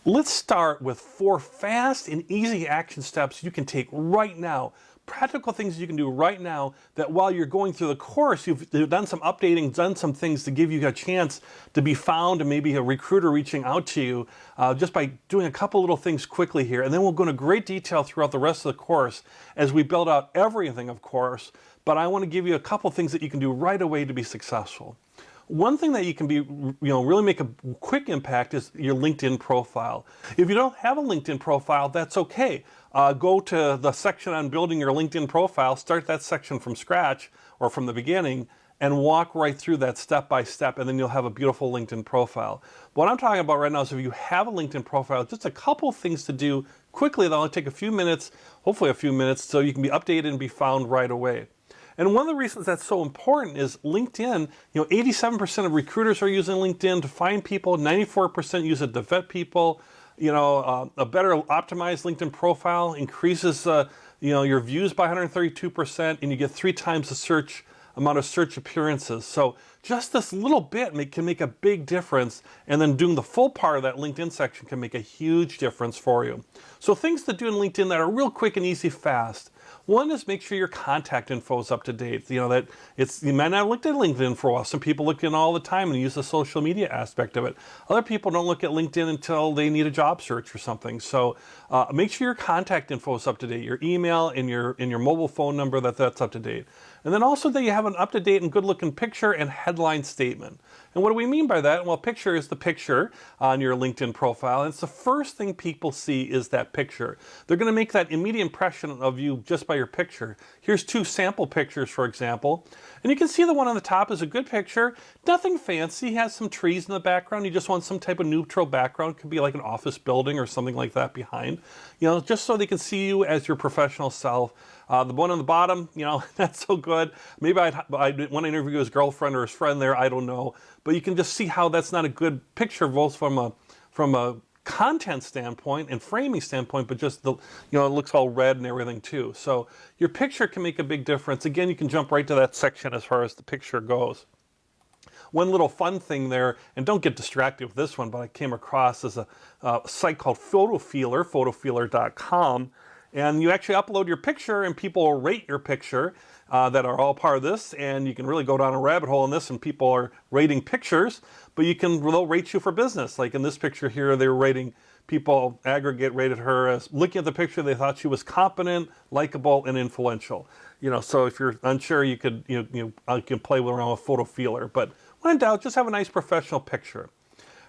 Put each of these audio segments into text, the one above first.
Let's start with 4 fast and easy action steps you can take right now. Practical things you can do right now that while you're going through the course, you've done some updating, done some things to give you a chance to be found and maybe a recruiter reaching out to you just by doing a couple little things quickly here. And then we'll go into great detail throughout the rest of the course as we build out everything, of course. But I want to give you a couple things that you can do right away to be successful. One thing that you can really make a quick impact is your LinkedIn profile. If you don't have a LinkedIn profile, that's okay. Go to the section on building your LinkedIn profile, start that section from scratch or from the beginning, and walk right through that step by step, and then you'll have a beautiful LinkedIn profile. What I'm talking about right now is if you have a LinkedIn profile, just a couple things to do quickly that'll only take a few minutes, hopefully a few minutes, so you can be updated and be found right away. And one of the reasons that's so important is LinkedIn, 87% of recruiters are using LinkedIn to find people, 94% use it to vet people. A better optimized LinkedIn profile increases your views by 132%, and you get 3 times the amount of search appearances. So just this little bit can make a big difference, and then doing the full part of that LinkedIn section can make a huge difference for you. So things to do in LinkedIn that are real quick and easy fast. One is make sure your contact info is up to date. You might not have looked at LinkedIn for a while. Some people look in all the time and use the social media aspect of it. Other people don't look at LinkedIn until they need a job search or something. So make sure your contact info is up to date. Your email and your mobile phone number, that's up to date. And then also that you have an up-to-date and good-looking picture and headline statement. And what do we mean by that? Well, picture is the picture on your LinkedIn profile. And it's the first thing people see is that picture. They're going to make that immediate impression of you just by your picture. Here's 2 sample pictures, for example. And you can see the one on the top is a good picture. Nothing fancy. Has some trees in the background. You just want some type of neutral background. It could be like an office building or something like that behind. Just so they can see you as your professional self. The one on the bottom, not so good. Maybe I'd want to interview his girlfriend or his friend there. I don't know. But you can just see how that's not a good picture, both from a content standpoint and framing standpoint, but just it looks all red and everything too. So your picture can make a big difference. Again, you can jump right to that section as far as the picture goes. One little fun thing there, and don't get distracted with this one, but I came across as a site called PhotoFeeler, photofeeler.com. And you actually upload your picture and people will rate your picture that are all part of this. And you can really go down a rabbit hole in this, and people are rating pictures, but they'll rate you for business. Like in this picture here, they were rating, people aggregate rated her as, looking at the picture, they thought she was competent, likable, and influential. So if you're unsure, you can play around with PhotoFeeler. But when in doubt, just have a nice professional picture.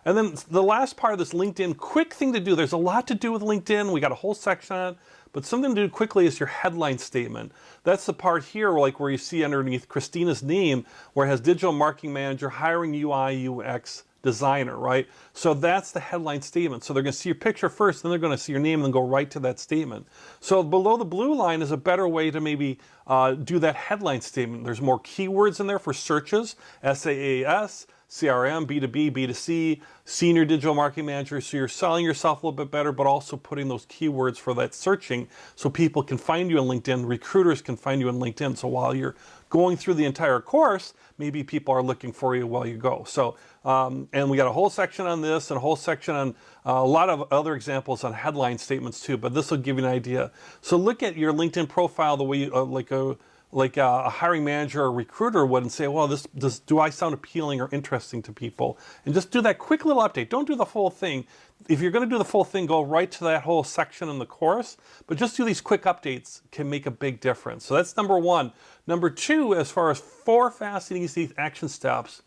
And then the last part of this LinkedIn, quick thing to do. There's a lot to do with LinkedIn. We got a whole section on it. But something to do quickly is your headline statement. That's the part here where you see underneath Christina's name where it has digital marketing manager hiring UI UX designer, right? So that's the headline statement. So they're going to see your picture first, then they're going to see your name and then go right to that statement. So below the blue line is a better way to maybe do that headline statement. There's more keywords in there for searches, SaaS, CRM, B2B, B2C, senior digital marketing manager. So you're selling yourself a little bit better, but also putting those keywords for that searching so people can find you on LinkedIn, recruiters can find you on LinkedIn. So while you're going through the entire course, maybe people are looking for you while you go. So, and we got a whole section on this and a whole section on a lot of other examples on headline statements too, but this will give you an idea. So look at your LinkedIn profile the way you, like a hiring manager or recruiter would, and say, well, do I sound appealing or interesting to people? And just do that quick little update. Don't do the full thing. If you're going to do the full thing, go right to that whole section in the course. But just do these quick updates can make a big difference. So that's number 1. Number 2, as far as 4 fast and easy action steps,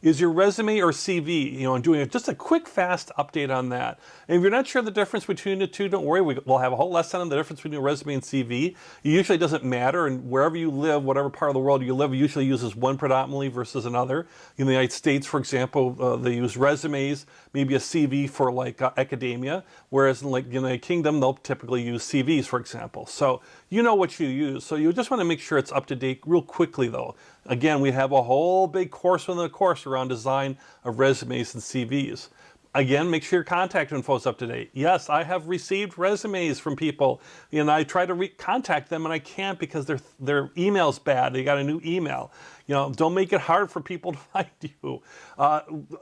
is your resume or CV, and doing just a quick, fast update on that. And if you're not sure the difference between the two, don't worry. We'll have a whole lesson on the difference between a resume and CV. It usually doesn't matter, and wherever you live, whatever part of the world you live, usually uses one predominantly versus another. In the United States, for example, they use resumes, maybe a CV for academia, whereas in the United Kingdom, they'll typically use CVs, for example. So you know what you use. So you just want to make sure it's up to date real quickly, though. Again, we have a whole big course within the course around design of resumes and CVs. Again, make sure your contact info is up to date. Yes, I have received resumes from people, and I try to contact them, and I can't because their email's bad. They got a new email. don't make it hard for people to find you.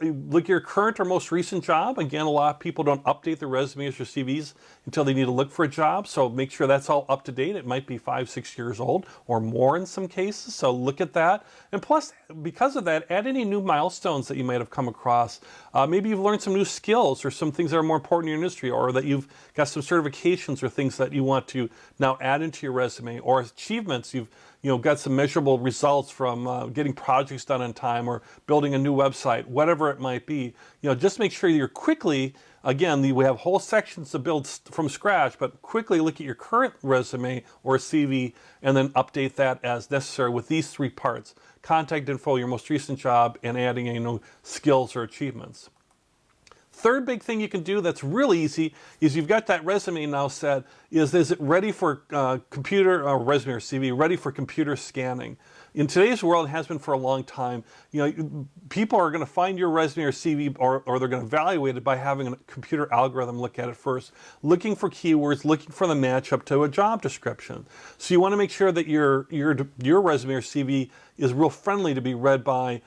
Look at your current or most recent job. Again, a lot of people don't update their resumes or CVs until they need to look for a job. So make sure that's all up to date. It might be 5, 6 years old or more in some cases. So look at that. And plus, because of that, add any new milestones that you might have come across. Maybe you've learned some new skills or some things that are more important in your industry, or that you've got some certifications or things that you want to now add into your resume, or achievements. You've got some measurable results from getting projects done on time or building a new website, whatever it might be. Just make sure you're quickly, again, we have whole sections to build from scratch, but quickly look at your current resume or CV and then update that as necessary with these 3 parts: contact info, your most recent job, and adding skills or achievements. Third big thing you can do that's really easy is you've got that resume now set. Is it ready for computer resume or CV ready for computer scanning? In today's world, it has been for a long time. People are going to find your resume or CV, or they're going to evaluate it by having a computer algorithm look at it first, looking for keywords, looking for the matchup to a job description. So you want to make sure that your resume or CV is real friendly to be read by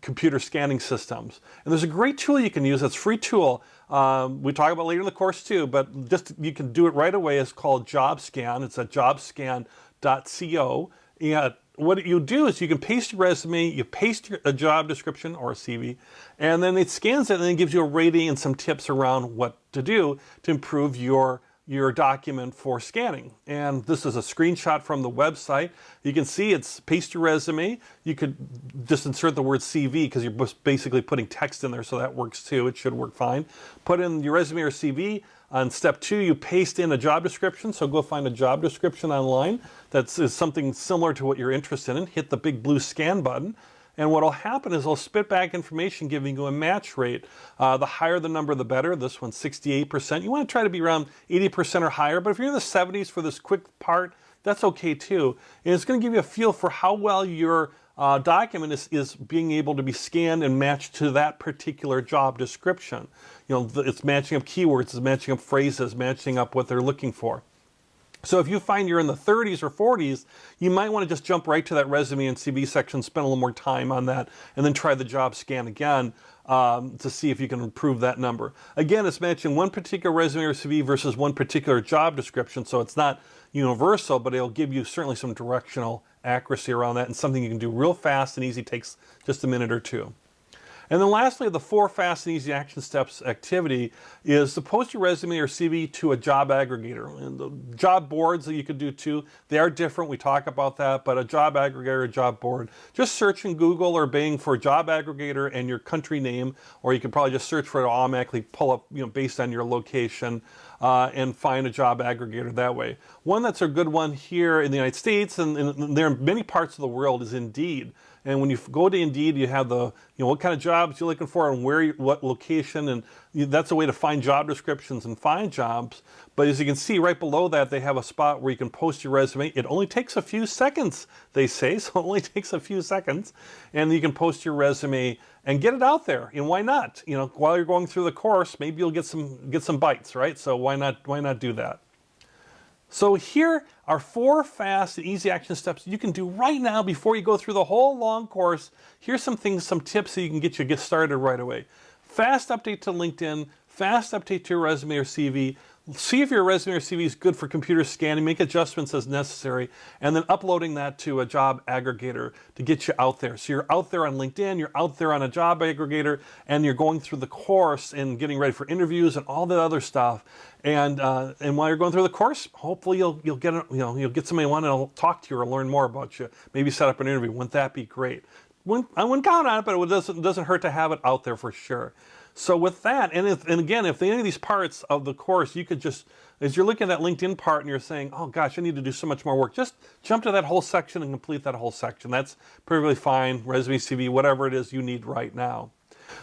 computer scanning systems. And there's a great tool you can use. It's a free tool. We talk about later in the course too, but just you can do it right away. It's called JobScan. It's at jobscan.co. And what you do is you can paste your resume, you paste a job description or a CV, and then it scans it and then gives you a rating and some tips around what to do to improve your document for scanning. And this is a screenshot from the website. You can see it's paste your resume. You could just insert the word CV because you're basically putting text in there, so that works too. It should work fine. Put in your resume or CV. On step 2, you paste in a job description. So go find a job description online that's something similar to what you're interested in. Hit the big blue scan button. And what will happen is it'll spit back information giving you a match rate. The higher the number, the better. This one's 68%. You want to try to be around 80% or higher, but if you're in the 70s for this quick part, that's okay too. And it's going to give you a feel for how well your document is being able to be scanned and matched to that particular job description. It's matching up keywords, it's matching up phrases, matching up what they're looking for. So if you find you're in the 30s or 40s, you might want to just jump right to that resume and CV section, spend a little more time on that, and then try the job scan again to see if you can improve that number. Again, it's matching one particular resume or CV versus one particular job description, so it's not universal, but it'll give you certainly some directional accuracy around that, and something you can do real fast and easy, takes just a minute or two. And then lastly, the 4 fast and easy action steps activity is to post your resume or CV to a job aggregator. And the job boards that you could do too, they are different. We talk about that, but a job aggregator, a job board, just search in Google or Bing for job aggregator and your country name, or you can probably just search for it, automatically pull up, based on your location, and find a job aggregator that way. One that's a good one here in the United States, and there are many parts of the world, is Indeed. And when you go to Indeed, you have the, what kind of jobs you're looking for and what location, and that's a way to find job descriptions and find jobs. But as you can see right below that, they have a spot where you can post your resume. It only takes a few seconds, they say, so it only takes a few seconds. And you can post your resume and get it out there. And why not? While you're going through the course, maybe you'll get some bites, right? So why not do that? So here are 4 fast and easy action steps you can do right now before you go through the whole long course. Here's some tips so you can get started right away. Fast update to LinkedIn, fast update to your resume or CV. See if your resume or CV is good for computer scanning, make adjustments as necessary, and then uploading that to a job aggregator to get you out there. So you're out there on LinkedIn, you're out there on a job aggregator, and you're going through the course and getting ready for interviews and all that other stuff. And while you're going through the course, hopefully you'll get somebody who want to talk to you or learn more about you. Maybe set up an interview. Wouldn't that be great? I wouldn't count on it, but it doesn't hurt to have it out there for sure. So with that, and again, if any of these parts of the course, you could just, as you're looking at that LinkedIn part and you're saying, oh gosh, I need to do so much more work, just jump to that whole section and complete that whole section. That's perfectly fine, resume, CV, whatever it is you need right now.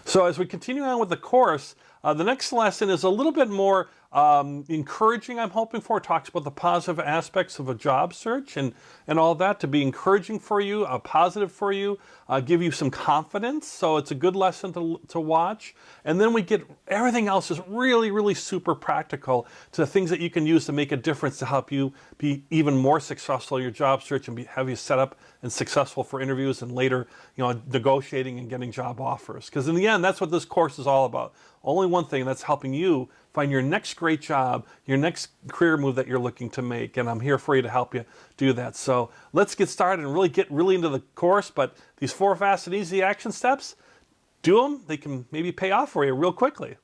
So as we continue on with the course, The next lesson is a little bit more encouraging, I'm hoping for. It talks about the positive aspects of a job search and all that, to be encouraging for you, positive for you, give you some confidence. So it's a good lesson to watch. And then we get everything else is really, really super practical to the things that you can use to make a difference to help you be even more successful in your job search and have you set up and successful for interviews and later, negotiating and getting job offers. Because in the end, that's what this course is all about. Only one thing, that's helping you find your next great job, your next career move that you're looking to make. And I'm here for you to help you do that. So let's get started and get really into the course. But these 4 fast and easy action steps, do them. They can maybe pay off for you real quickly.